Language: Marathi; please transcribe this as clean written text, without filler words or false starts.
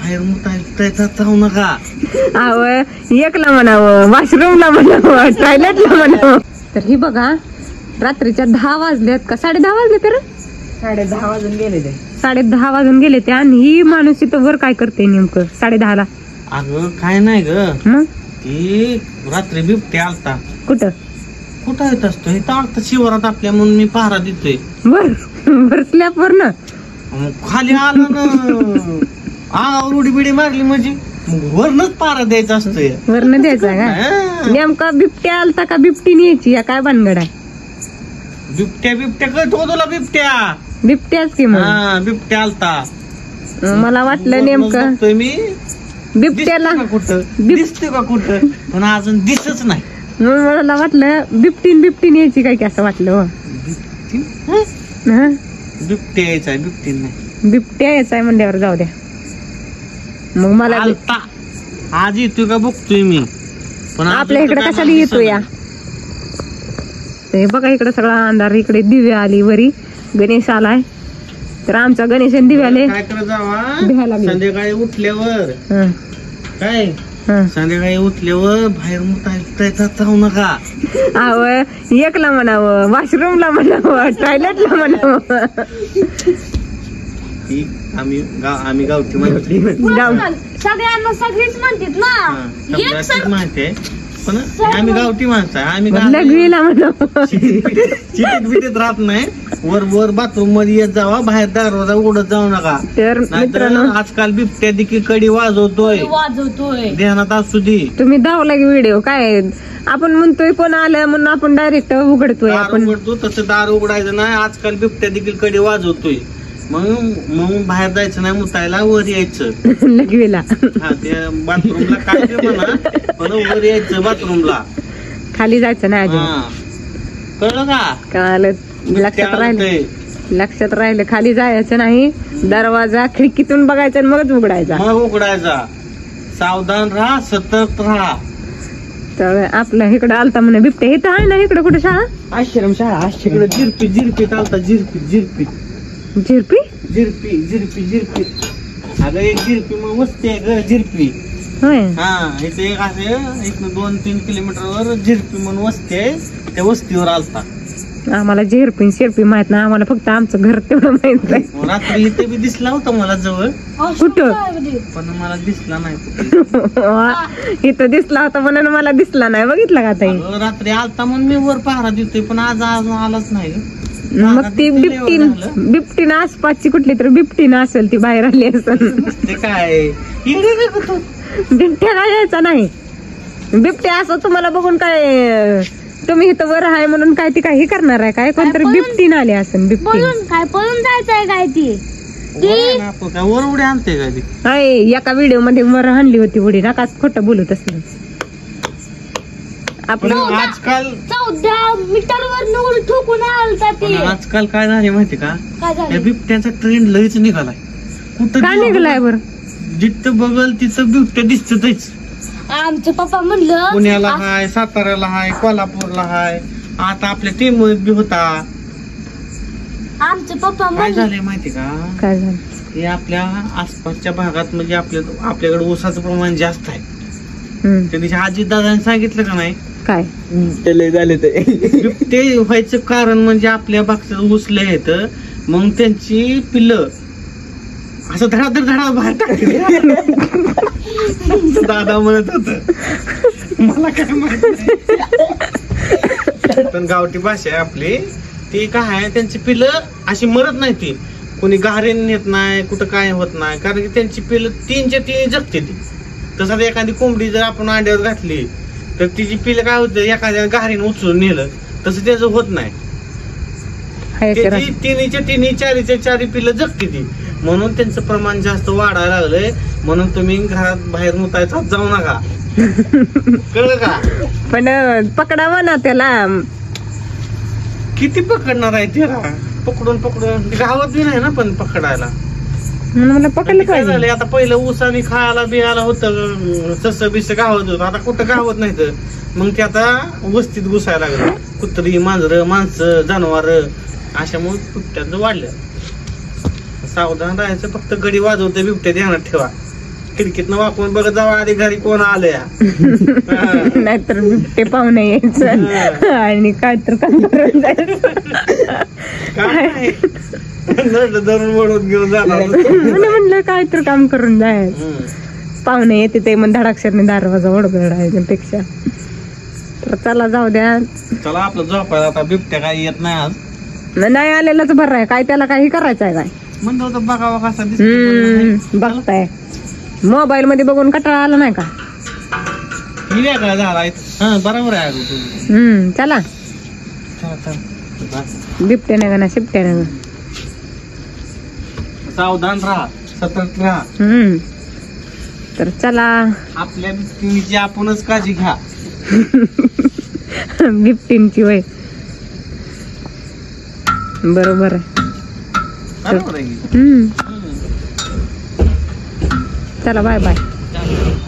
बाहेर मुतायला जाऊ नका. अव एकला म्हणावं, वॉशरूमला म्हणावं, टॉयलेटला म्हणावं. तर ही बघा रात्रीच्या 10 वाजल्यात का 10:30 वाजले तर 10:30 वाजून गेले ते. 10:30 वाजून गेले ते. आणि ही माणूस इथं वर काय करते नेमकं 10:30ला? अगं काय नाही ग, मग ती रात्री बिबट्या आलता. कुठं येत असतो हे तर शिवारात आपल्या, म्हणून मी पहारा देतोय. वर स्लॅपवर ना खाली आलं ना उडी बिडी मारली म्हणजे वरनच पहारा द्यायचा असतोय. वरनं द्यायचा का? नेमका बिबट्या आलता का बिबटीने यायची या काय भानगड आहे? बिबट्या कळतो तुला? बिबट्याच की मग. बिबट्या आलता. मला वाटलं नेमकं मी बिबट्याला कुठं दिसते का कुठं, पण अजून दिसच नाही. मला वाटलं बिबटीन यायची काय की असं वाटलं. बिबट्या यायचा, बिबटीन नाही. बिबट्या यायचाय म्हणल्यावर जाऊ द्या. मग मला आलता आज येतोय का बघतोय मी, पण आपल्या इकडे कशाला येतो या? बघा इकडे सगळा अंधार, इकडे दिवे आली वरी, गणेश आलाय. तर आमचा गणेश दिव्याले काय करत जावा संध्याकाळी उठल्यावर. काय संध्याकाळी उठल्यावर बाहेर मुतायला जाऊ नका. अव एकला म्हणावं, वॉशरूमला म्हणावं, टॉयलेटला म्हणावं. आम्ही गावठी माहिती सगळ्यांना सगळीच म्हणतात ना, माहिती आहे, पण आम्ही गावठी माणसं आहे. आम्ही लघवीला म्हणावं, चिटीत बिटीत राहत नाही. वर बाथरूम मध्ये येत जावा, बाहेर दरवाजा उघडत जाऊ नका. तर मित्रांनो आजकाल बिबट्या देखील कडी वाजवतोय. ध्यानात असू दे. तुम्ही धावला की व्हिडिओ काय आपण म्हणतोय कोण आलं म्हणून आपण डायरेक्ट उघडतोय. आपण उघडतो तसं दार उघडायचं नाही. आजकाल बिबट्या देखील कडी वाजवतोय. मग बाहेर जायचं नाही मुतायला, वर यायचं लघवीला. हा ते बाथरूमला काय ते म्हणा, पण वर यायचं बाथरूमला, खाली जायचं नाही अजून. कळलं का? कळलं. लक्षात राहिलं खाली जायचं नाही. दरवाजा खिडकीतून बघायचा आणि मगच उघडायचा. मग उघडायचा. सावधान राहा, सतर्क राहा. तर आपलं इकडं आलता म्हणे बिबट्या. इथं आहे ना इकडं कुठे शाळा? आश्रम शाळा. इकडे झिरपी चालता. झिरपी अगं एक झिरपी मग वस्ती आहे ग, झिरपी. होय. हा इथे एक असे 2-3 किलोमीटरवर झिरपी म्हणून वस्ती आहे. त्या वस्तीवर आलता. आम्हाला झिरपी शिरपी माहित नाही, आम्हाला फक्त आमचं घर तेवढं माहित आहे. रात्री इथे बी दिसला होता मला जवळ, कुठं पण मला दिसला नाही. इथं दिसला होता म्हणून मला दिसला नाही. बघितलं का ताई? रात्री आलता म्हणून मी वर पहारा देतोय, पण आज आलाच नाही. मग ती बिबटीन आसपासची कुठली तर बिबटीन असेल, ती बाहेर आली असेल. ते काय बिबट्या काय यायचा नाही. बिबट्या असं तुम्हाला बघून काय तुम्ही इथं वर आहे म्हणून काय ती काही करणार आहे काय? कोणतरी बिबटीन आली असेल. बिबटीन काय पळून जायचंय काय? ती वर उडी आणते काय? ती आहे एका व्हिडिओ मध्ये वर आणली होती उडी. नका खोटं बोलत असेल. आपलं आजकाल 14 मीटरवर ठोकून आलता ते. आजकाल काय झाले माहिती का? काय झालं? या बिबट्यांचा ट्रेंड लयच निघालाय. कुठं का निघालाय बरं? जिथं बघल तिथं बिबट्या दिसतच. आमचं पप्पा म्हणलं पुण्याला हाय, साताऱ्याला हाय, कोल्हापूरला हाय, आता आपल्या टीममध्ये बी होता. आमचे पप्पा काय म्हणलं झालंय माहिती का? काय झालं? हे आपल्या आसपासच्या भागात म्हणजे आपल्याकडे ऊसाचं प्रमाण जास्त आहे. त्या दिवशी आजी दादाने सांगितलं का नाही काय ते झाले ते व्हायचं कारण म्हणजे आपल्या भागात ऊस लय आहेत. मग त्यांची पिल्लं असं धडा बाहेर टाकले. दादा म्हणत होत, मला काय माहित नाही, पण गावठी भाषा आहे आपली ती. काय आहे त्यांची पिल्लं अशी मरत नाही. ती कोणी गारेन नेत नाही, कुठं काय होत नाही, कारण की त्यांची पिल्लं 3च्या 3 जगते. ती तसं एखादी कोंबडी जर आपण अंड्यावर घातली तर तिची पिल्लं काय होतं, एखाद्या गारीने उचलून नेलं तसं त्याचं होत नाही. त्याची 3च्या 3 4च्या 4 पिल्लं जगते ती. म्हणून त्यांचं प्रमाण जास्त वाढायला लागलंय. म्हणून तुम्ही घरात बाहेर मुतायचा जाऊ नका. कळलं का? पण पकडावं ना त्याला. किती पकडणार आहे त्याला? पकडून गावात बी नाही ना पण पकडायला. मला पकडलं काय पाहिजे. झालंय आता पहिलं ऊसाने खायला बियाला होतं, सस बिस गावत होतं. आता कुठं गावत नाही तर मग ते आता वस्तीत घुसायला लागलं. कुत्री, मांजरं, माणसं, जनावर अशामुळे बिबट्यांचं वाढलं. सावधान राहायचं. फक्त गडी वाजवते बिबट्या, ध्यानात ठेवा. खिडकीतनं वाकून बघत जावं आधी घरी कोण आलंय. नाहीतर बिबटे पाहुणे यायचं आणि काय तर काम करून जायचं. काय नट धरून वळून घेऊन जाणार. म्हणलं काय तर काम करून जायचं. पाहुणे येते ते मग धडाक्षरने दरवाजा उडगडायच्यापेक्षा. तर चला जाऊ द्या. चला आपलं झोपायला आता. बिबट्या काही येत नाही आज. नाही आलेलाच बरं आहे. काय त्याला काही करायचं आहे काय. म्हणलं होतं बघावं कसा दिसतो. बघताय मोबाईल मध्ये बघून कंटाळा आला नाही का. ही वेगळा झाला. हा बरोबर आहे अगं तुझं. चला चला चला. बिबट्याने का ना शिपट्याने. सावधान राहा, सतर्क राहा. तर चला आपल्या बिबटीची आपणच काळजी घ्या. बिबटींची वय बरोबर आहे. बरोबर आहे की? चला बाय बाय. चालेल.